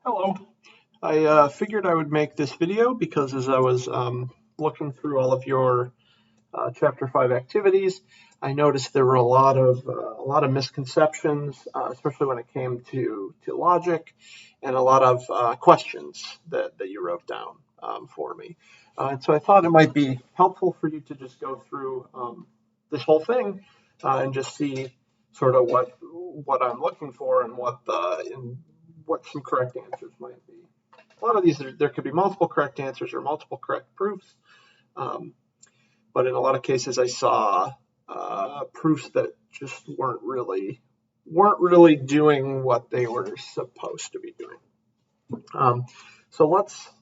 Hello. I figured I would make this video because as I was looking through all of your Chapter 5 activities, I noticed there were a lot of misconceptions, especially when it came to logic, and a lot of questions that you wrote down for me. And so I thought it might be helpful for you to just go through this whole thing and just see sort of what I'm looking for and what some correct answers might be. A lot of these, there could be multiple correct answers or multiple correct proofs. Um, but in a lot of cases, I saw proofs that just weren't really doing what they were supposed to be doing. So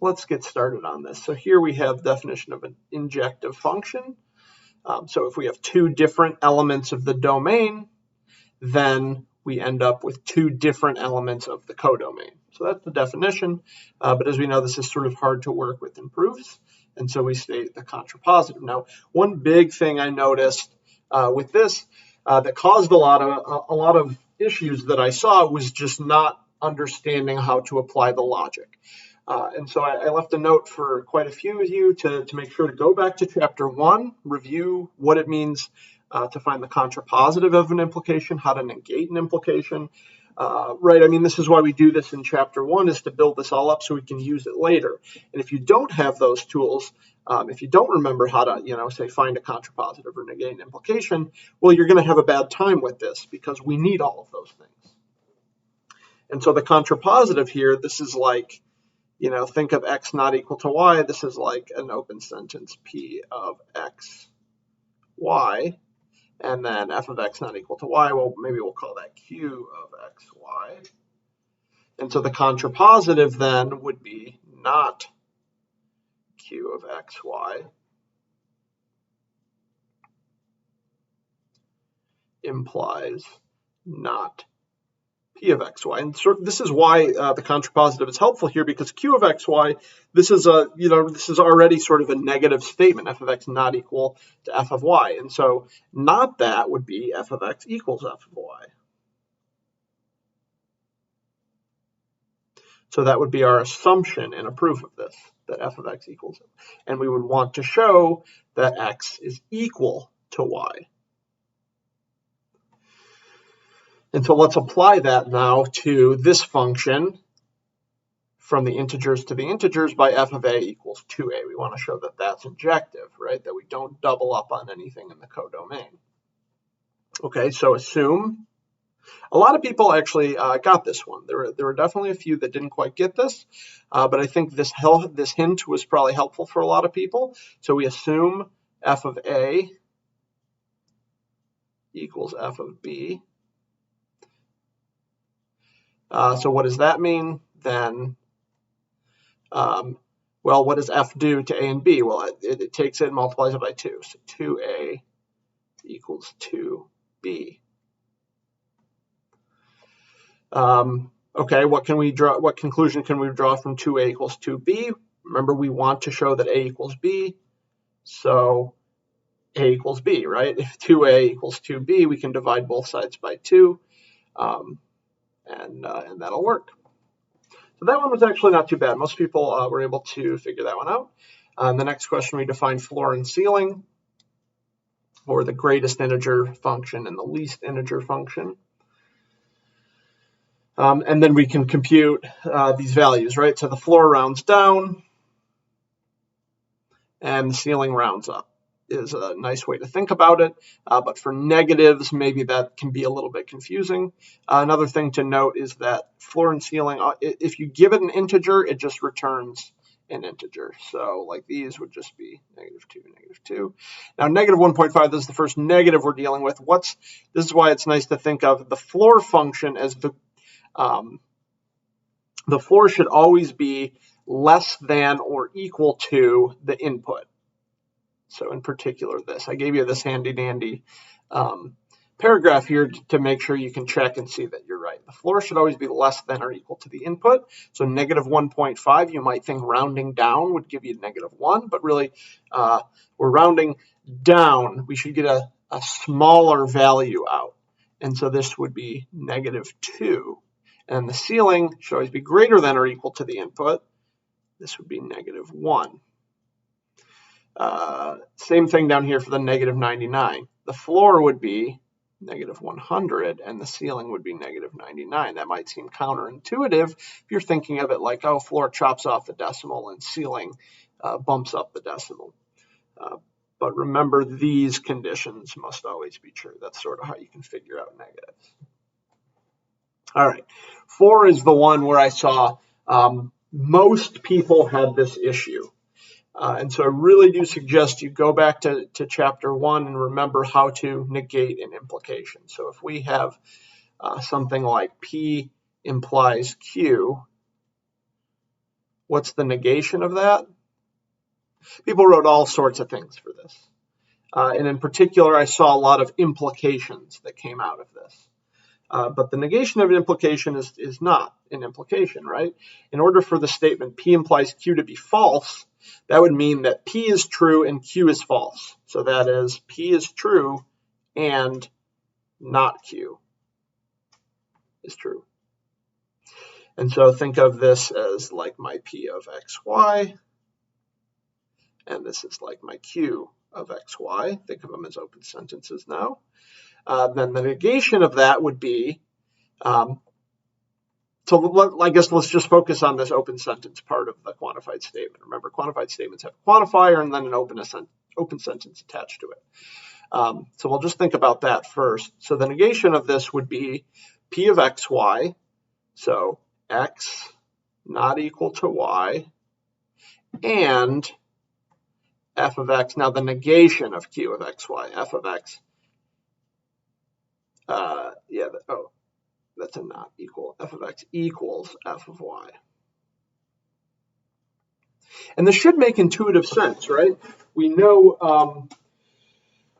let's get started on this. So here we have definition of an injective function. So if we have two different elements of the domain, then we end up with two different elements of the codomain. So that's the definition. But as we know, this is sort of hard to work with in proofs. And so we state the contrapositive. Now, one big thing I noticed with this that caused a lot of issues that I saw was just not understanding how to apply the logic. And so I left a note for quite a few of you to make sure to go back to chapter 1, review what it means to find the contrapositive of an implication, how to negate an implication. Right, I mean, this is why we do this in chapter 1, is to build this all up so we can use it later. And if you don't have those tools, if you don't remember how to, say, find a contrapositive or negate an implication, well, you're going to have a bad time with this because we need all of those things. And so the contrapositive here, this is like, think of x not equal to y. This is like an open sentence p of x, y. And then f of x not equal to y, well, maybe we'll call that q of x, y. And so the contrapositive then would be not q of x, y, implies not p of x, y. And so this is why the contrapositive is helpful here, because q of x, y, this is already sort of a negative statement, f of x not equal to f of y. And so not that would be f of x equals f of y. So that would be our assumption in a proof of this, that f of x equals it. And we would want to show that x is equal to y. And so let's apply that now to this function from the integers to the integers by f of a equals 2a. We want to show that that's injective, right? That we don't double up on anything in the codomain. Okay, so assume. A lot of people actually got this one. There were definitely a few that didn't quite get this, but I think this hint was probably helpful for a lot of people. So we assume f of a equals f of b. So what does that mean? Then, well, what does f do to a and b? Well, it takes it and multiplies it by 2. So 2a equals 2b. Okay, what conclusion can we draw from 2a equals 2b? Remember, we want to show that a equals b, so a equals b, right? If 2a equals 2b, we can divide both sides by 2, and that'll work. So that one was actually not too bad. Most people were able to figure that one out. The next question, we define floor and ceiling, or the greatest integer function and the least integer function. And then we can compute these values, right? So the floor rounds down and the ceiling rounds up is a nice way to think about it. But for negatives, maybe that can be a little bit confusing. Another thing to note is that floor and ceiling, if you give it an integer, it just returns an integer. So like these would just be -2, -2. Now negative 1.5, this is the first negative we're dealing with. This is why it's nice to think of the floor function as the floor should always be less than or equal to the input. So in particular this, I gave you this handy dandy paragraph here to make sure you can check and see that you're right. The floor should always be less than or equal to the input. So negative 1.5, you might think rounding down would give you -1, but really we're rounding down. We should get a smaller value out. And so this would be -2. and the ceiling should always be greater than or equal to the input. This would be -1. Same thing down here for the -99. The floor would be -100 and the ceiling would be -99. That might seem counterintuitive if you're thinking of it like, oh, floor chops off the decimal and ceiling bumps up the decimal. But remember, these conditions must always be true. That's sort of how you can figure out negatives. All right, 4 is the one where I saw most people had this issue. And so I really do suggest you go back to chapter 1 and remember how to negate an implication. So if we have something like P implies Q, what's the negation of that? People wrote all sorts of things for this. And in particular, I saw a lot of implications that came out of this. But the negation of an implication is not an implication, right? In order for the statement P implies Q to be false, that would mean that P is true and Q is false. So that is, P is true and not Q is true. And so think of this as like my P of xy, and this is like my Q of xy. Think of them as open sentences now. Then the negation of that would be, so I guess let's just focus on this open sentence part of the quantified statement. Remember, quantified statements have a quantifier and then an open sentence attached to it. So we'll just think about that first. So the negation of this would be P of xy, so x not equal to y, and f of x. Now the negation of Q of xy, f of x, that's a not equal. F of x equals f of y. And this should make intuitive sense, right? We know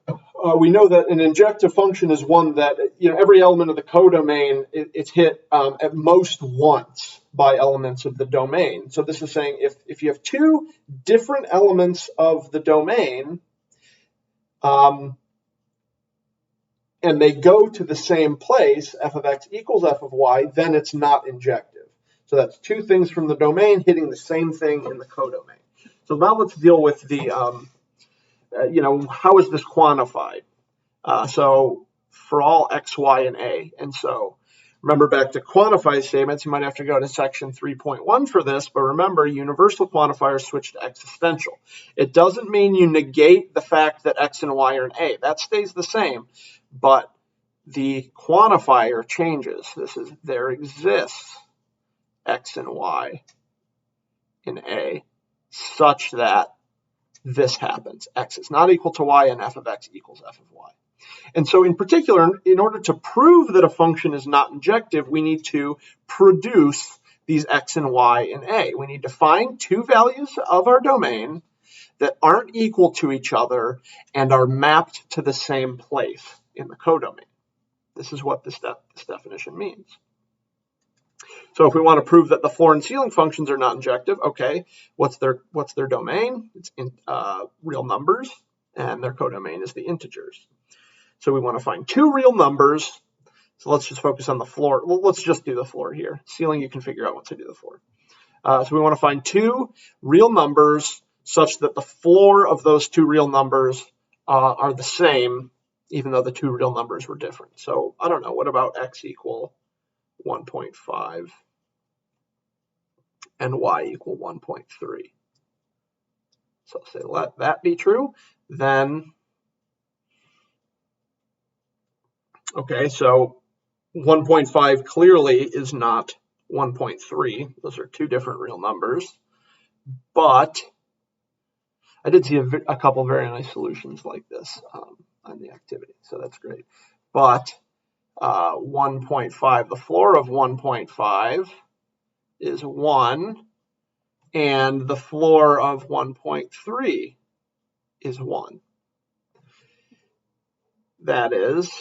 that an injective function is one that, every element of the codomain, it's hit at most once by elements of the domain. So this is saying if you have two different elements of the domain, and they go to the same place, f of x equals f of y, then it's not injective. So that's two things from the domain hitting the same thing in the codomain. So now let's deal with the, how is this quantified? So for all x, y, and a. And so remember, back to quantified statements, you might have to go to section 3.1 for this, but remember, universal quantifiers switch to existential. It doesn't mean you negate the fact that x and y are in a. That stays the same, but the quantifier changes. There exists x and y in a such that this happens. X is not equal to y and f of x equals f of y. And so in particular, in order to prove that a function is not injective, we need to produce these x and y in A. We need to find two values of our domain that aren't equal to each other and are mapped to the same place in the codomain. This is what this definition means. So if we want to prove that the floor and ceiling functions are not injective, okay, what's their domain? It's real numbers, and their codomain is the integers. So we want to find two real numbers. So let's just focus on the floor. Well, let's just do the floor here. Ceiling you can figure out once I do the floor. So we want to find two real numbers such that the floor of those two real numbers are the same, even though the two real numbers were different. So I don't know, what about x equal 1.5 and y equal 1.3? So say let that be true, then okay, so 1.5 clearly is not 1.3. Those are two different real numbers. But I did see a couple very nice solutions like this on the activity, so that's great. But 1.5, the floor of 1.5 is 1, and the floor of 1.3 is 1. That is,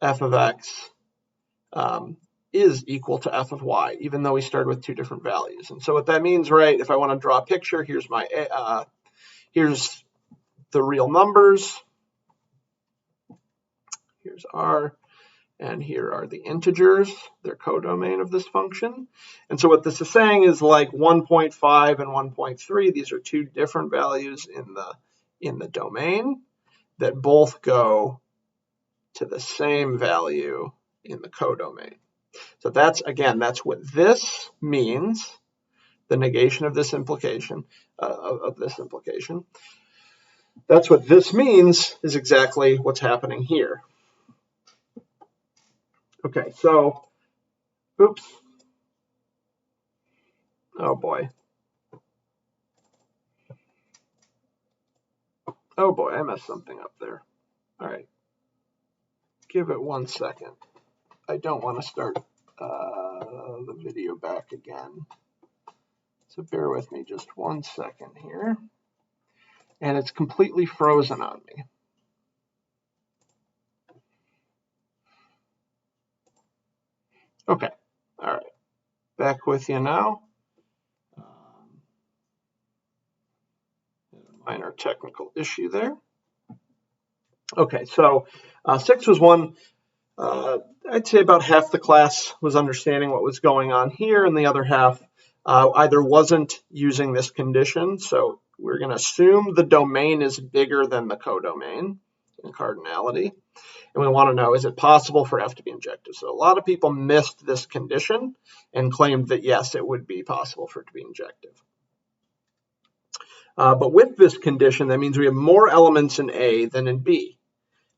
f of x is equal to f of y, even though we started with two different values. And so what that means, right, if I want to draw a picture, here's the real numbers. Here's r, and here are the integers, their codomain of this function. And so what this is saying is like 1.5 and 1.3, these are two different values in the domain that both go to the same value in the codomain. So that's, again, that's what this means, the negation of this implication, That's what this means is exactly what's happening here. Okay, so, oops. Oh boy. Oh boy, I messed something up there. All right. Give it 1 second. I don't want to start the video back again. So bear with me just 1 second here. And it's completely frozen on me. Okay, all right. Back with you now. Minor technical issue there. Okay, so 6 was one. I'd say about half the class was understanding what was going on here, and the other half either wasn't using this condition. So we're going to assume the domain is bigger than the codomain in cardinality. And we want to know, is it possible for F to be injective? So a lot of people missed this condition and claimed that, yes, it would be possible for it to be injective. But with this condition, that means we have more elements in A than in B.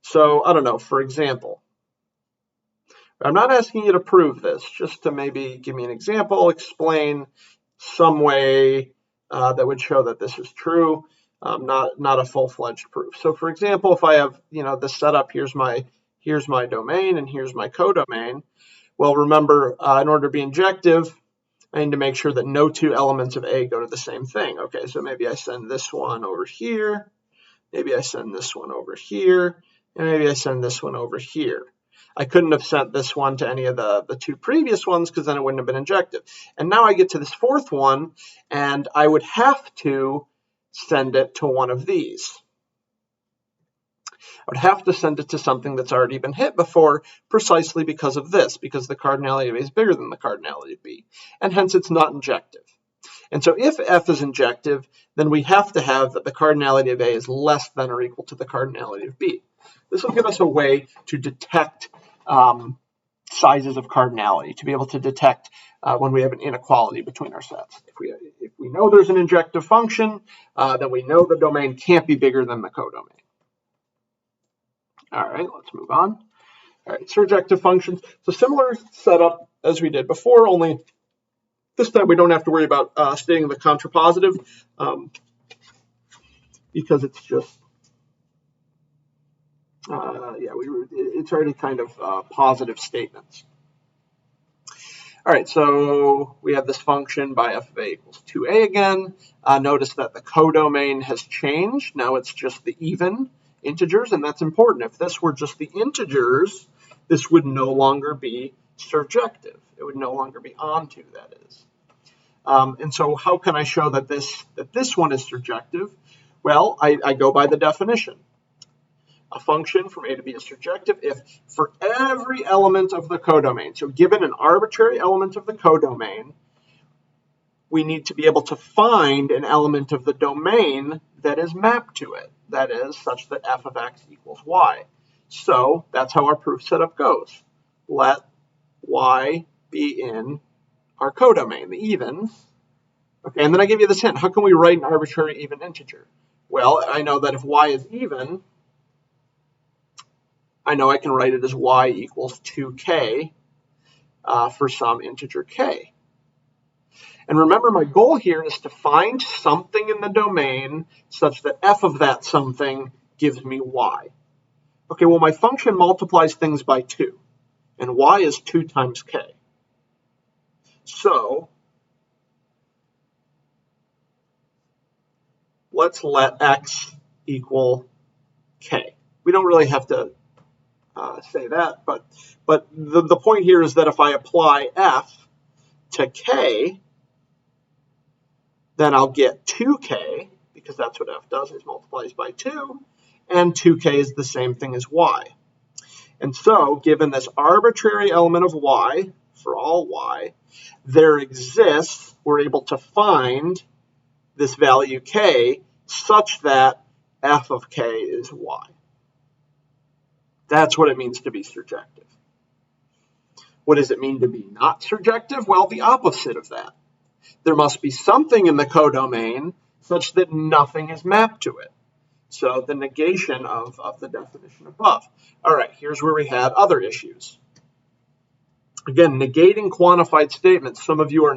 So I don't know, for example, I'm not asking you to prove this, just to maybe give me an example, explain some way that would show that this is true, not a full-fledged proof. So for example, if I have, this setup, here's my domain and here's my codomain. Well, remember, in order to be injective, I need to make sure that no two elements of A go to the same thing. Okay, so maybe I send this one over here, maybe I send this one over here, and maybe I send this one over here. I couldn't have sent this one to any of the two previous ones because then it wouldn't have been injective. And now I get to this fourth one, and I would have to send it to one of these. I would have to send it to something that's already been hit before, precisely because of this, because the cardinality of A is bigger than the cardinality of B, and hence it's not injective. And so if F is injective, then we have to have that the cardinality of A is less than or equal to the cardinality of B. This will give us a way to detect sizes of cardinality, to be able to detect when we have an inequality between our sets. If we know there's an injective function, then we know the domain can't be bigger than the codomain. All right, let's move on. All right, surjective functions. So similar setup as we did before, only this time we don't have to worry about stating the contrapositive because it's just, it's already kind of positive statements. All right, so we have this function by f of a equals 2a again. Notice that the codomain has changed. Now it's just the even integers, and that's important. If this were just the integers, this would no longer be surjective. It would no longer be onto, that is. And so how can I show that this one is surjective? Well, I go by the definition. A function from A to B is surjective if for every element of the codomain, so given an arbitrary element of the codomain, we need to be able to find an element of the domain that is mapped to it, that is, such that f of x equals y. So that's how our proof setup goes. Let y be in our codomain, the even. Okay, and then I give you this hint. How can we write an arbitrary even integer? Well, I know that if y is even, I know I can write it as y equals 2k for some integer k. And remember, my goal here is to find something in the domain such that f of that something gives me y. Okay, well, my function multiplies things by 2, and y is 2 times k. So let's let x equal k. We don't really have to say that, but the point here is that if I apply f to k, then I'll get 2k, because that's what f does, is multiplies by 2, and 2k is the same thing as y. And so, given this arbitrary element of y, for all y, there exists, we're able to find this value k such that f of k is y. That's what it means to be surjective. What does it mean to be not surjective? Well, the opposite of that. There must be something in the codomain such that nothing is mapped to it. So the negation of the definition above. All right, here's where we had other issues. Again, negating quantified statements. Some of you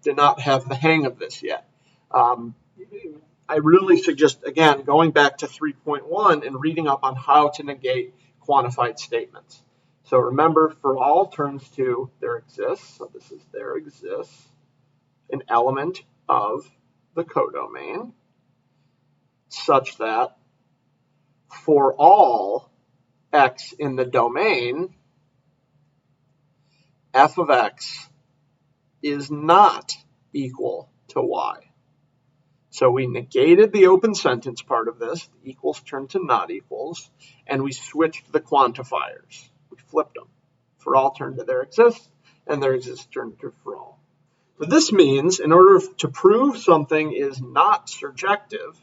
did not have the hang of this yet. I really suggest, again, going back to 3.1 and reading up on how to negate quantified statements. So remember, for all turns to there exists, so this is there exists, an element of the codomain such that for all x in the domain, f of x is not equal to y. So we negated the open sentence part of this, the equals turned to not equals, and we switched the quantifiers. We flipped them. For all turned to there exists, and there exists turned to for all. So this means in order to prove something is not surjective,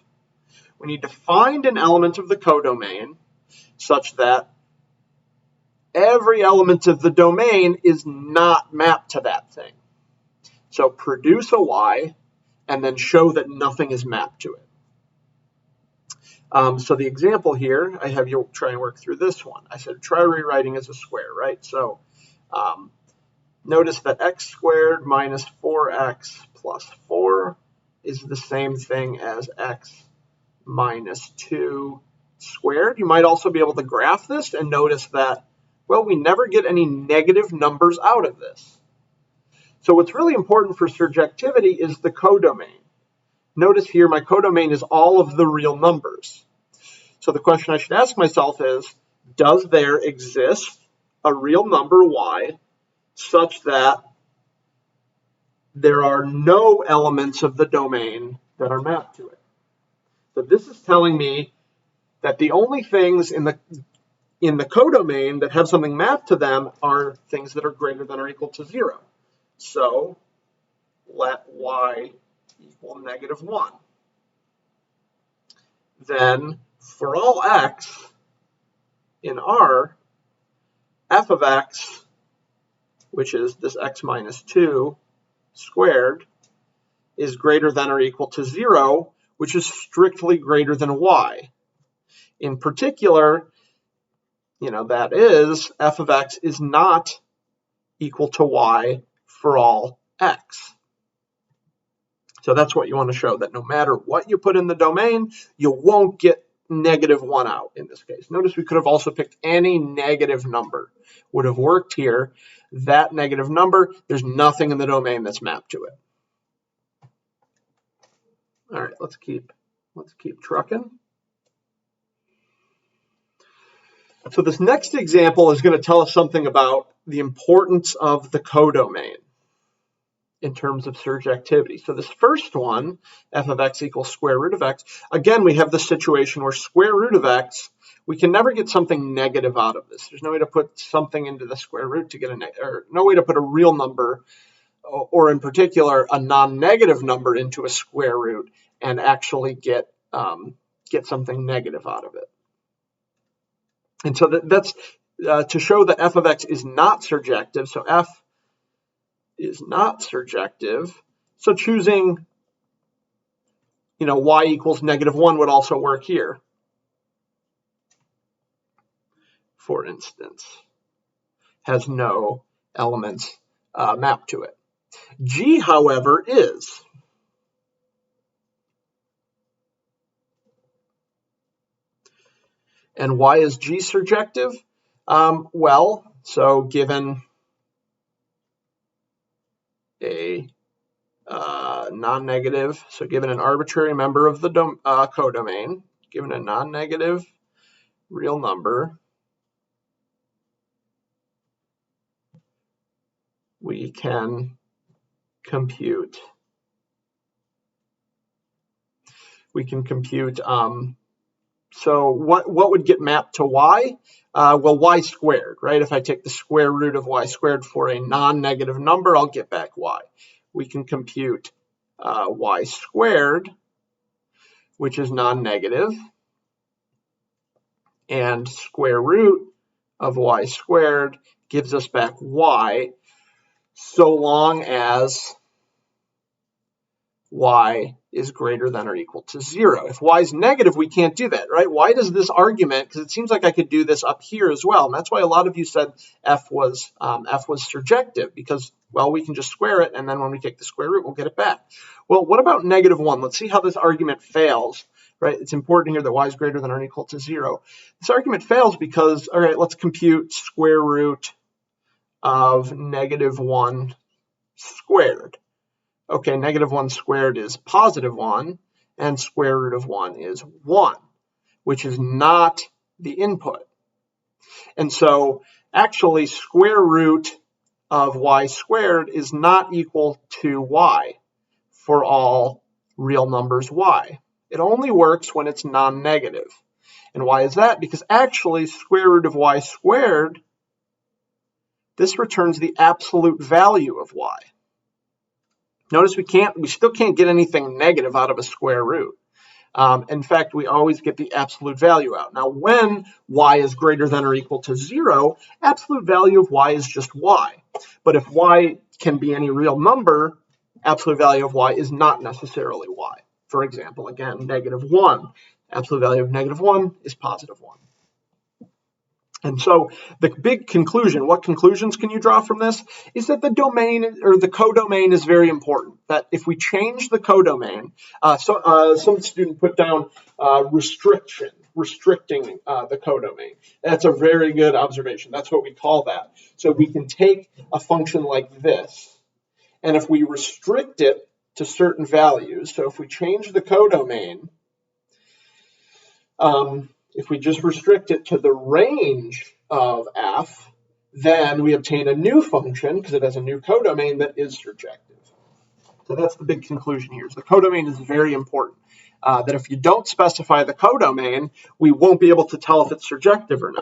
we need to find an element of the codomain such that every element of the domain is not mapped to that thing. So produce a y and then show that nothing is mapped to it. So the example here, I have you try and work through this one. I said try rewriting as a square, right? So notice that x squared minus 4x plus 4 is the same thing as x minus 2 squared. You might also be able to graph this and notice that, well, we never get any negative numbers out of this. So what's really important for surjectivity is the codomain. Notice here my codomain is all of the real numbers. So the question I should ask myself is, does there exist a real number y such that there are no elements of the domain that are mapped to it? So this is telling me that the only things in the codomain that have something mapped to them are things that are greater than or equal to 0. So let y equal -1. Then for all x in R, f of x, which is this x minus 2 squared, is greater than or equal to 0, which is strictly greater than y. In particular, that is f of x is not equal to y for all x. So that's what you want to show, that no matter what you put in the domain, you won't get -1 out in this case. Notice we could have also picked any negative number. Would have worked here. That negative number, there's nothing in the domain that's mapped to it. All right, let's keep trucking. So this next example is going to tell us something about the importance of the codomain in terms of surjectivity. So this first one, f of x equals square root of x, again, we have the situation where square root of x, we can never get something negative out of this. There's no way to put something into the square root to get or no way to put a real number, or in particular, a non-negative number into a square root and actually get something negative out of it. And so that's to show that f of x is not surjective. So f is not surjective. So choosing, y equals -1 would also work here. For instance, has no elements mapped to it. G, however, is. And why is G surjective? Well, so given a non-negative, so given an arbitrary member of the codomain, given a non-negative real number, we can compute So what would get mapped to y? Well, y squared, right? If I take the square root of y squared for a non-negative number, I'll get back y. We can compute y squared, which is non-negative, and square root of y squared gives us back y, so long as y is greater than or equal to 0. If y is negative, we can't do that, right? Why does this argument, because it seems like I could do this up here as well, and that's why a lot of you said f was surjective, because, well, we can just square it, and then when we take the square root, we'll get it back. Well, what about -1? Let's see how this argument fails, right? It's important here that y is greater than or equal to 0. This argument fails because, all right, let's compute square root of -1 squared. Okay, -1 squared is +1, and square root of 1 is 1, which is not the input. And so actually square root of y squared is not equal to y for all real numbers y. It only works when it's non-negative. And why is that? Because actually square root of y squared, this returns the absolute value of y. Notice we still can't get anything negative out of a square root. In fact, we always get the absolute value out. Now, when y is greater than or equal to 0, absolute value of y is just y. But if y can be any real number, absolute value of y is not necessarily y. For example, again, -1. Absolute value of -1 is +1. And so the big conclusion, what conclusions can you draw from this, is that the domain or the codomain is very important. That if we change the codomain, some student put down restricting the codomain. That's a very good observation. That's what we call that. So we can take a function like this, and if we restrict it to certain values, so if we change the codomain, if we just restrict it to the range of f, then we obtain a new function, because it has a new codomain, that is surjective. So that's the big conclusion here. So the codomain is very important. That if you don't specify the codomain, we won't be able to tell if it's surjective or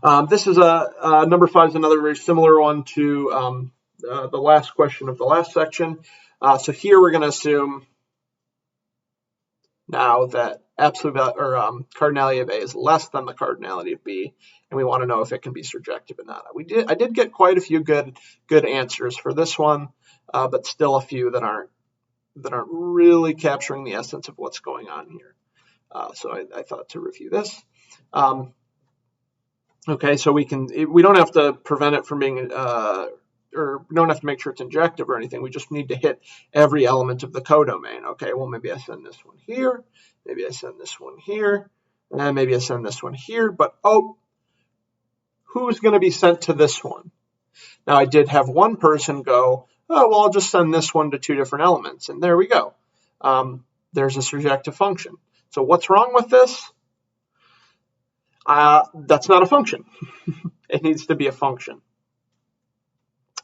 not. This is number 5 is another very similar one to the last question of the last section. So here we're going to assume now that absolute value or cardinality of A is less than the cardinality of B, and we want to know if it can be surjective or not. I did get quite a few good answers for this one, but still a few that aren't really capturing the essence of what's going on here. So I thought to review this. Okay, so we don't have to prevent it from being or we don't have to make sure it's injective or anything. We just need to hit every element of the codomain. Okay, well, maybe I send this one here, maybe I send this one here, and maybe I send this one here, but oh, who's going to be sent to this one? Now, I did have one person go, oh, well, I'll just send this one to 2 different elements, and there we go. There's a surjective function. So what's wrong with this? That's not a function. It needs to be a function.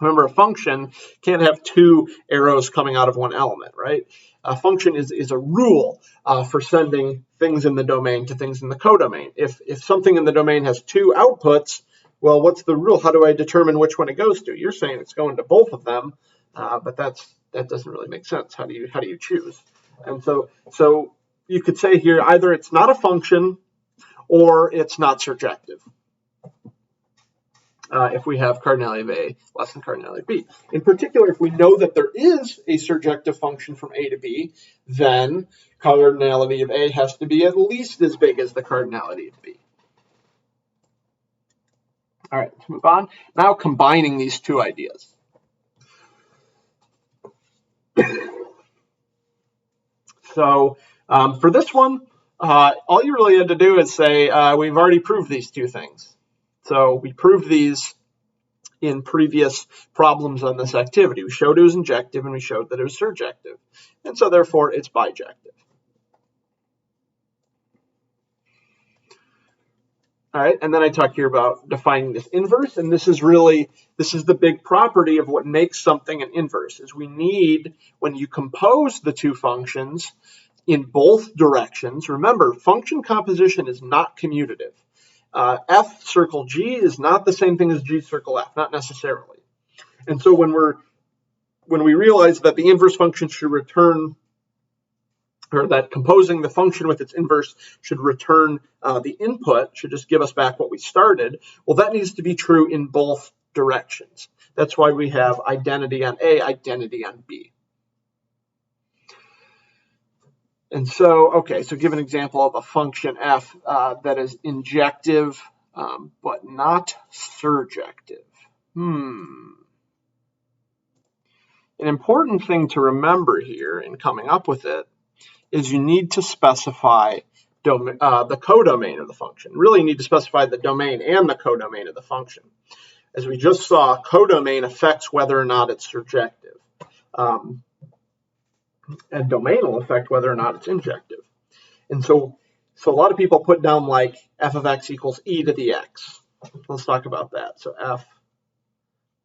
Remember, a function can't have 2 arrows coming out of one element, right? A function is a rule for sending things in the domain to things in the codomain. If something in the domain has 2 outputs, well, what's the rule? How do I determine which one it goes to? You're saying it's going to both of them, but that doesn't really make sense. How do you choose? And so you could say here either it's not a function or it's not surjective. If we have cardinality of A less than cardinality of B. In particular, if we know that there is a surjective function from A to B, then cardinality of A has to be at least as big as the cardinality of B. All right, let's move on. Now combining these 2 ideas. So for this one, all you really had to do is say, we've already proved these 2 things. So we proved these in previous problems on this activity. We showed it was injective and we showed that it was surjective. And so therefore it's bijective. All right, and then I talk here about defining this inverse, and this is the big property of what makes something an inverse, is we need, when you compose the 2 functions, in both directions. Remember, function composition is not commutative. F circle G is not the same thing as G circle F, not necessarily. And so when we realize that the inverse function should return, or that composing the function with its inverse should return the input, should just give us back what we started, well, that needs to be true in both directions. That's why we have identity on A, identity on B. And so, okay, so give an example of a function f that is injective but not surjective. An important thing to remember here in coming up with it is you need to specify the codomain of the function. Really, you need to specify the domain and the codomain of the function. As we just saw, codomain affects whether or not it's surjective. And domain will affect whether or not it's injective. And so a lot of people put down like f of x equals e to the x. Let's talk about that. So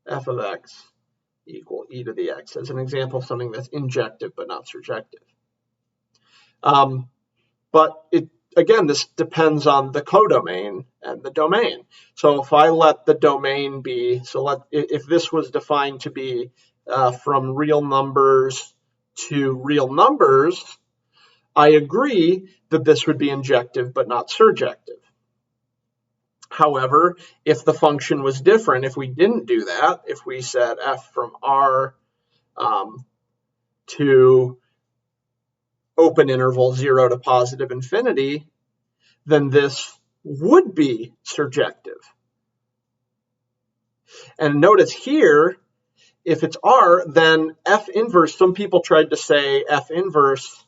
f of x equal e to the x as an example of something that's injective but not surjective. But again, this depends on the codomain and the domain. So if I let the domain be, if this was defined to be from real numbers to real numbers, I agree that this would be injective but not surjective. However, if the function was different, if we didn't do that, if we said f from R to open interval 0 to positive infinity, then this would be surjective. And notice here, if it's R, then f inverse, some people tried to say f inverse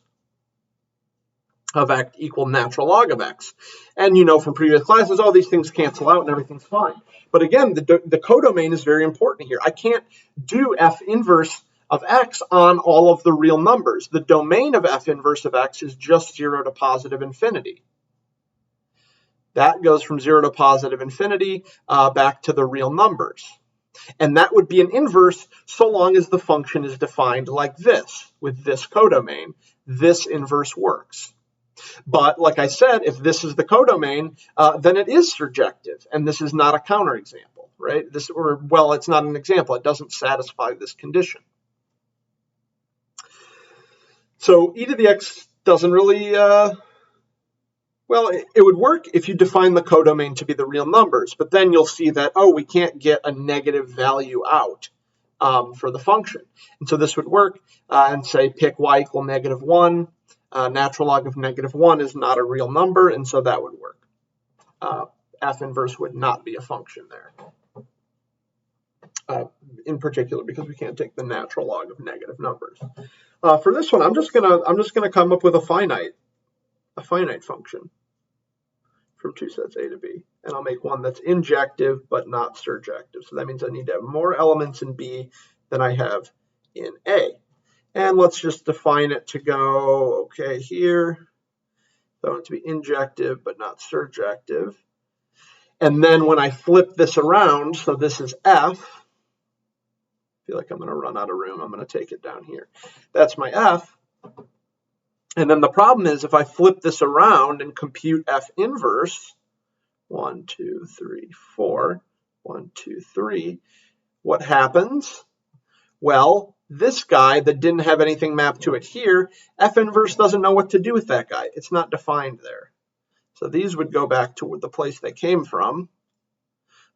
of x equal natural log of x. And you know from previous classes, all these things cancel out and everything's fine. But again, the codomain is very important here. I can't do f inverse of x on all of the real numbers. The domain of f inverse of x is just 0 to positive infinity. That goes from 0 to positive infinity back to the real numbers. And that would be an inverse so long as the function is defined like this, with this codomain. This inverse works. But like I said, if this is the codomain, then it is surjective, and this is not a counterexample, right? It's not an example. It doesn't satisfy this condition. So e to the x doesn't really, it would work if you define the codomain to be the real numbers, but then you'll see that, we can't get a negative value out for the function. And so this would work and say pick y equal -1. Natural log of -1 is not a real number, and so that would work. F inverse would not be a function there. In particular, because we can't take the natural log of negative numbers. For this one, I'm just gonna come up with a finite function from two sets A to B, and I'll make one that's injective but not surjective. So that means I need to have more elements in B than I have in A. And let's just define it to go, okay, here. So I want it to be injective but not surjective. And then when I flip this around, so this is F. I feel like I'm going to run out of room. I'm going to take it down here. That's my F. And then the problem is if I flip this around and compute F inverse, 1, 2, 3, 4, 1, 2, 3, what happens? Well, this guy that didn't have anything mapped to it here, F inverse doesn't know what to do with that guy. It's not defined there. So these would go back to the place they came from.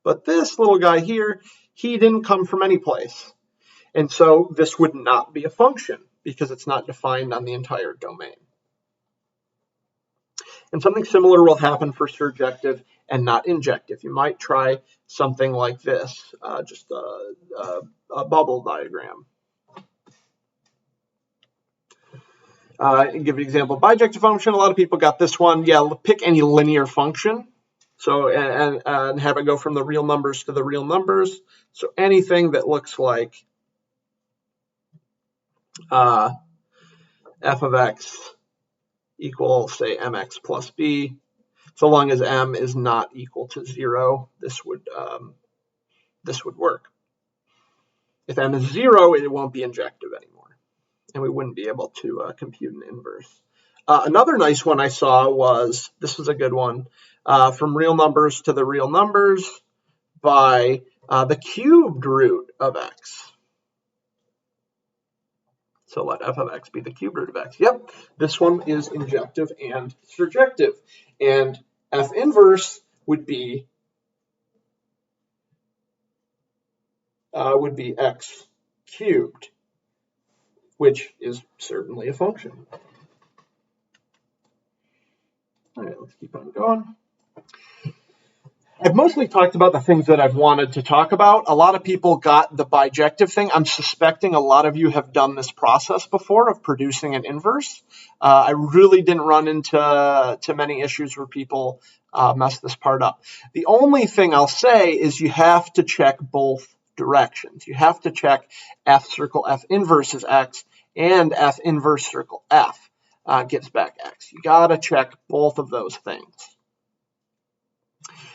But this little guy here, he didn't come from any place. And so this would not be a function because it's not defined on the entire domain. And something similar will happen for surjective and not injective. You might try something like this, just a bubble diagram. Give an example of bijective function. A lot of people got this one. Yeah, pick any linear function. So and have it go from the real numbers to the real numbers. So anything that looks like f of x equals, say, mx plus b. So long as m is not equal to 0, this would work. If m is 0, it won't be injective anymore, and we wouldn't be able to compute an inverse. Another nice one I saw was, this was a good one, from real numbers to the real numbers by the cubed root of x. So let f of x be the cubed root of x. Yep, this one is injective and surjective. And f inverse would be x cubed, which is certainly a function. All right, let's keep on going. I've mostly talked about the things that I've wanted to talk about. A lot of people got the bijective thing. I'm suspecting a lot of you have done this process before of producing an inverse. I really didn't run into many issues where people mess this part up. The only thing I'll say is you have to check both directions. You have to check f circle f inverse is x and f inverse circle f gives back x. You got to check both of those things.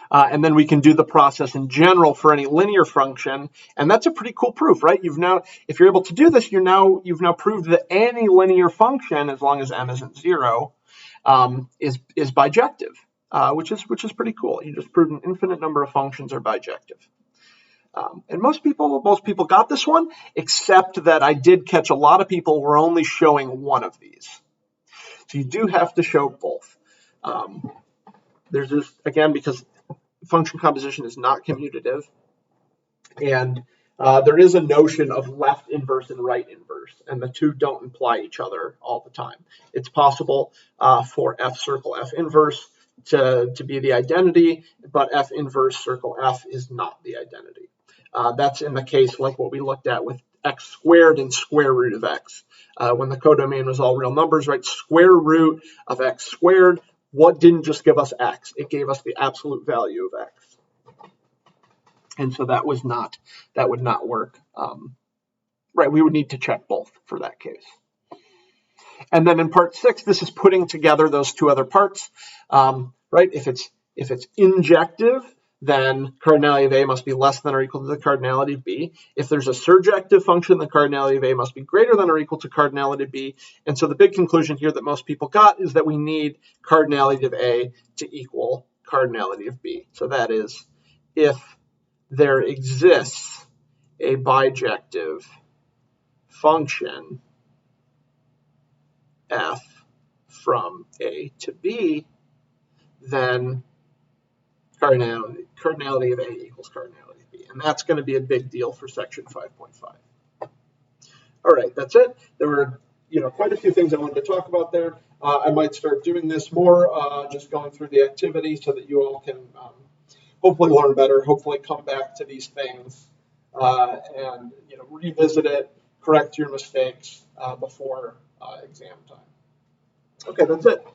And then we can do the process in general for any linear function, and that's a pretty cool proof, right? If you're able to do this, you've now proved that any linear function, as long as m isn't 0, is bijective, which is pretty cool. You just proved an infinite number of functions are bijective. And most people got this one, except that I did catch a lot of people were only showing one of these. So you do have to show both. There's just, again, because function composition is not commutative, and there is a notion of left inverse and right inverse, and the two don't imply each other all the time. It's possible for f circle f inverse to be the identity, but f inverse circle f is not the identity. That's in the case like what we looked at with x squared and square root of x. When the codomain was all real numbers, right? Square root of x squared, what didn't just give us x? It gave us the absolute value of x. And so that would not work. Right, we would need to check both for that case. And then in part 6, this is putting together those two other parts. Right, if it's injective, then cardinality of A must be less than or equal to the cardinality of B. If there's a surjective function, the cardinality of A must be greater than or equal to cardinality of B. And so the big conclusion here that most people got is that we need cardinality of A to equal cardinality of B. So that is, if there exists a bijective function f from A to B, then cardinality of A equals cardinality of B. And that's going to be a big deal for section 5.5. All right, that's it. There were quite a few things I wanted to talk about there. I might start doing this more, just going through the activity so that you all can hopefully learn better, hopefully come back to these things and revisit it, correct your mistakes before exam time. Okay, that's it.